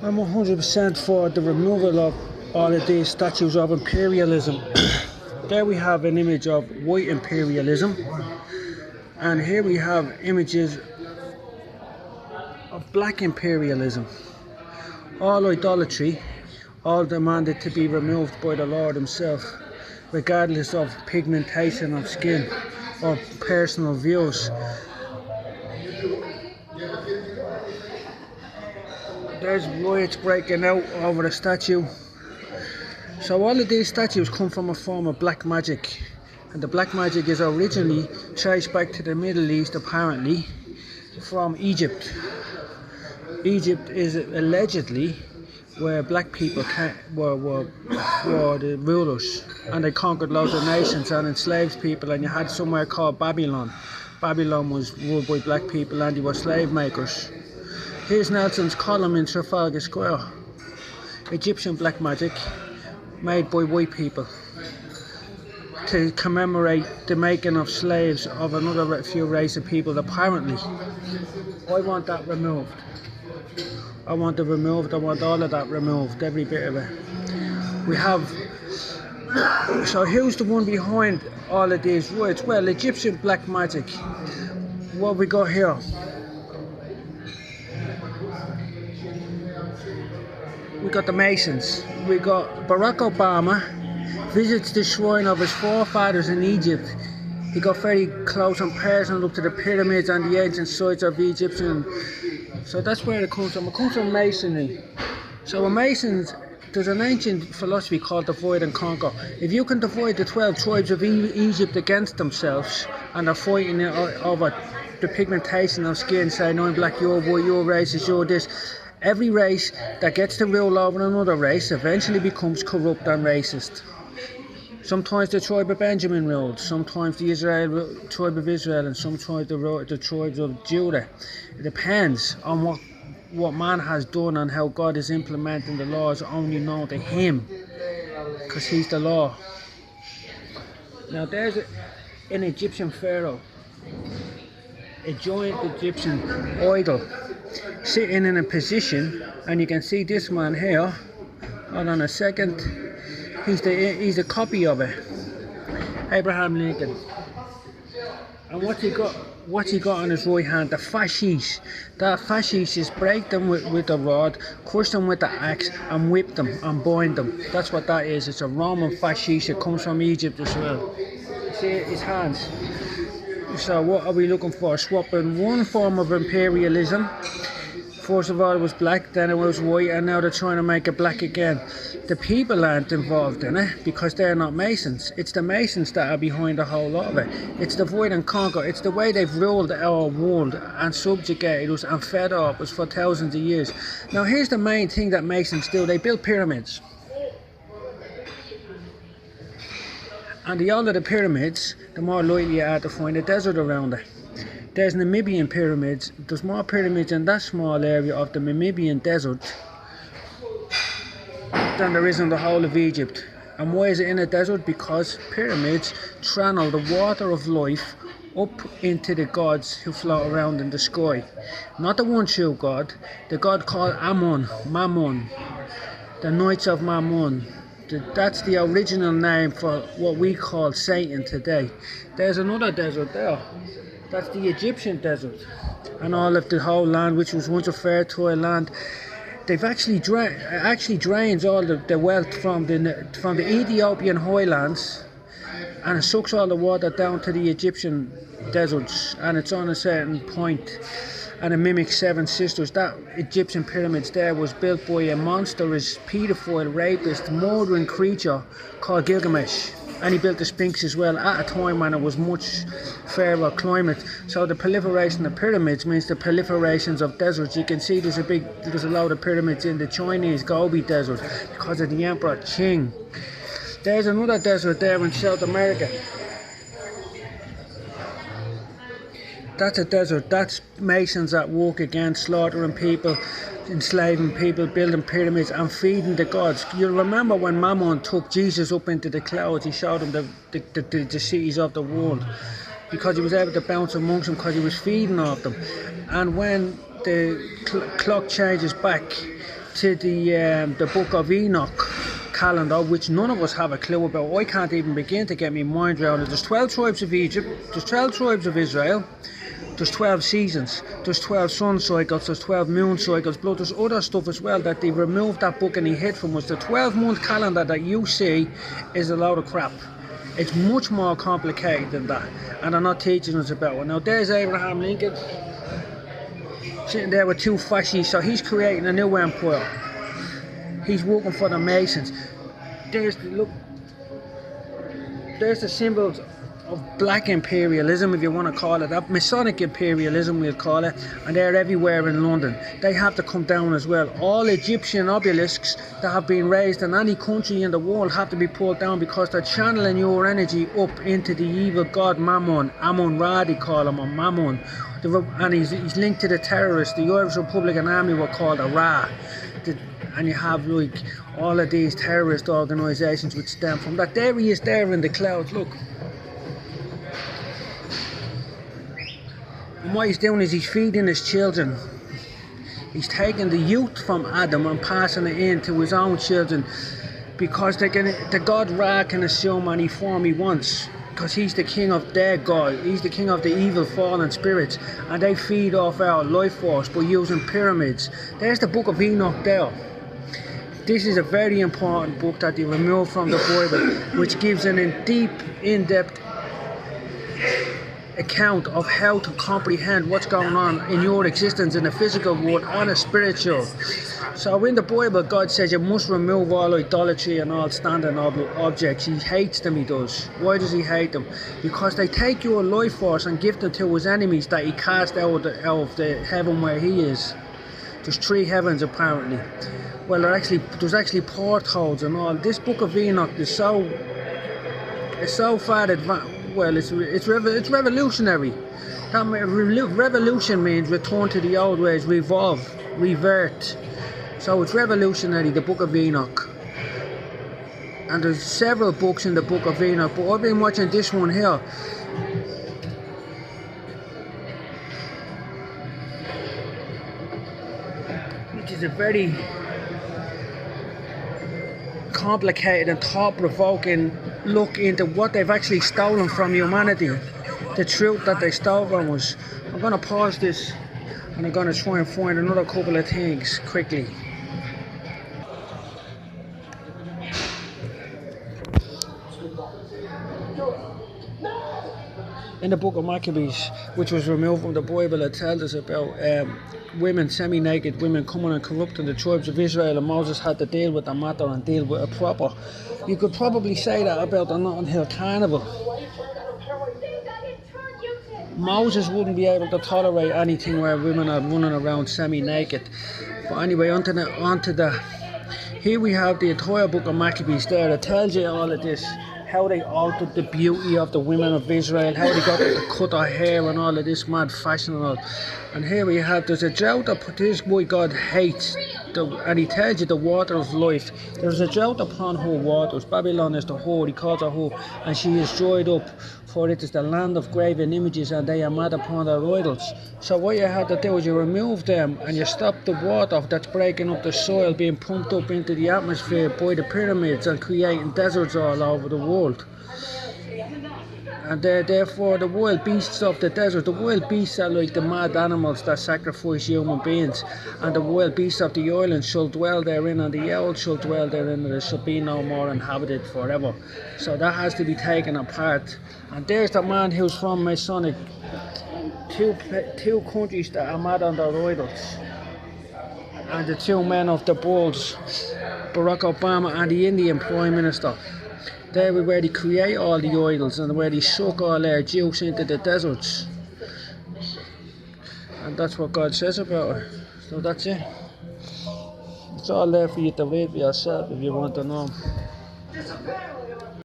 I'm 100% for the removal of all of these statues of imperialism. There we have an image of white imperialism, and here we have images of black imperialism. All idolatry, all demanded to be removed by the Lord himself, regardless of pigmentation of skin or personal views. There's riots breaking out over the statue. So all of these statues come from a form of black magic, and the black magic is originally traced back to the Middle East, apparently from Egypt. Egypt is allegedly where black people were the rulers, and they conquered loads of nations and enslaved people, and you had somewhere called Babylon. Babylon was ruled by black people and they were slave makers. Here's Nelson's column in Trafalgar Square. Egyptian black magic made by white people to commemorate the making of slaves of another few race of people, apparently. I want that removed. I want it removed. I want all of that removed, every bit of it. We have... So who's the one behind all of these riots? Well, Egyptian black magic. What we got here? We got the Masons. We got Barack Obama visits the shrine of his forefathers in Egypt. He got very close and personal up to the pyramids and the ancient sites of Egyptian. So that's where it comes from. It comes from Masonry. So a Masons, there's an ancient philosophy called divide and conquer. If you can divide the 12 tribes of Egypt against themselves, and they're fighting over the pigmentation of skin, saying I'm black, you're white, you're racist, you're this. Every race that gets to rule over another race eventually becomes corrupt and racist. Sometimes the tribe of Benjamin ruled, sometimes the tribe of Israel, and sometimes the tribes of Judah. It depends on what man has done and how God is implementing the laws only known to him, because he's the law. Now there's an Egyptian pharaoh, a giant Egyptian idol, sitting in a position, and you can see this man here. Hold on a second. He's a copy of it, Abraham Lincoln. And what's he got on his right hand? The fasces. That fasces is break them with a rod, crush them with the axe, and whip them and bind them. That's what that is. It's a Roman fasces. It comes from Egypt as well. See his hands. So what are we looking for? Swapping one form of imperialism. First of all it was black, then it was white, and now they're trying to make it black again. The people aren't involved in it because they're not Masons. It's the Masons that are behind the whole lot of it. It's divide and conquer. It's the way they've ruled our world and subjugated us and fed off us for thousands of years. Now here's the main thing that Masons do. They build pyramids. And the older the pyramids, the more likely you are to find a desert around it. There's Namibian pyramids. There's more pyramids in that small area of the Namibian desert than there is in the whole of Egypt. And why is it in a desert? Because pyramids channel the water of life up into the gods who float around in the sky. Not the one true God, the god called Ammon, Mammon, the Knights of Mammon. That's the original name for what we call Satan today. There's another desert there. That's the Egyptian desert, and all of the whole land, which was once a fertile land. They've actually drains all the wealth from the Ethiopian highlands, and it sucks all the water down to the Egyptian deserts, and it's on a certain point, and it mimics Seven Sisters. That Egyptian pyramids there was built by a monstrous, paedophile, rapist, murdering creature called Gilgamesh. And he built the Sphinx as well at a time when it was much fairer climate. So the proliferation of pyramids means the proliferations of deserts. You can see there's a load of pyramids in the Chinese Gobi Desert because of the Emperor Qing. There's another desert there in South America. That's a desert. That's Masons at work again, slaughtering people, enslaving people, building pyramids and feeding the gods. You'll remember when Mammon took Jesus up into the clouds, he showed him the cities of the world, because he was able to bounce amongst them because he was feeding off them. And when the clock changes back to the book of Enoch calendar, which none of us have a clue about. I can't even begin to get my mind around it. There's 12 tribes of Egypt, there's 12 tribes of Israel, there's 12 seasons, there's 12 sun cycles, there's 12 moon cycles, but there's other stuff as well that they removed that book and he hid from us. The 12-month calendar that you see is a load of crap. It's much more complicated than that, and they're not teaching us about it. Now there's Abraham Lincoln sitting there with two fascists, so he's creating a new empire. He's working for the Masons. There's the symbols of black imperialism, if you want to call it that. Masonic imperialism, we'll call it, and they're everywhere in London. They have to come down as well. All Egyptian obelisks that have been raised in any country in the world have to be pulled down because they're channeling your energy up into the evil god Mammon. Ammon-Ra, they call him, or Mammon. And he's linked to the terrorists. The Irish Republican Army were called a Ra. And you have like all of these terrorist organisations which stem from that. There he is there in the clouds, look. And what he's doing is he's feeding his children. He's taking the youth from Adam and passing it in to his own children, because the god Ra can assume any form he wants, because he's the king of their god. He's the king of the evil fallen spirits, and they feed off our life force by using pyramids. There's the book of Enoch there. This is a very important book that they removed from the Bible, which gives an in-depth account of how to comprehend what's going on in your existence in the physical world and the spiritual. So in the Bible, God says you must remove all idolatry and all standing objects. He hates them, he does. Why does he hate them? Because they take your life force and give them to his enemies that he cast out of the heaven where he is. There's 3 heavens apparently. Well, there's actually portholes and all. This book of Enoch is so far advanced. Well, it's revolutionary. Revolution means return to the old ways, revert. So it's revolutionary, the book of Enoch. And there's several books in the book of Enoch, but I've been watching this one here. Which is a very complicated and thought-provoking look into what they've actually stolen from humanity, the truth that they stole from us. I'm going to pause this and I'm going to try and find another couple of things quickly. In the book of Maccabees, which was removed from the Bible, it tells us about women, semi-naked women, coming and corrupting the tribes of Israel, and Moses had to deal with the matter and deal with it proper. You could probably say that about the Notting Hill Carnival. Moses wouldn't be able to tolerate anything where women are running around semi-naked. But anyway, onto the here we have the entire book of Maccabees there. It tells you all of this, how they altered the beauty of the women of Israel, how they got them to cut their hair and all of this mad fashion and all. And here we have, there's a drought that this boy God hates, and he tells you the water of life. There's a drought upon her waters. Babylon is the whore, he calls her whore, and she is dried up, for it is the land of graven images, and they are mad upon their idols. So what you have to do is you remove them, and you stop the water that's breaking up the soil, being pumped up into the atmosphere by the pyramids and creating deserts all over the world. And therefore the wild beasts of the desert, the wild beasts are like the mad animals that sacrifice human beings, and the wild beasts of the island shall dwell therein, and the owls shall dwell therein, and it shall be no more inhabited forever. So that has to be taken apart. And there's the man who's from Masonic, two countries that are mad on their idols, and the 2 men of the bulls, Barack Obama and the Indian Prime Minister. There where they create all the idols and where they suck all their juice into the deserts. And that's what God says about it. So that's it. It's all there for you to read for yourself if you want to know.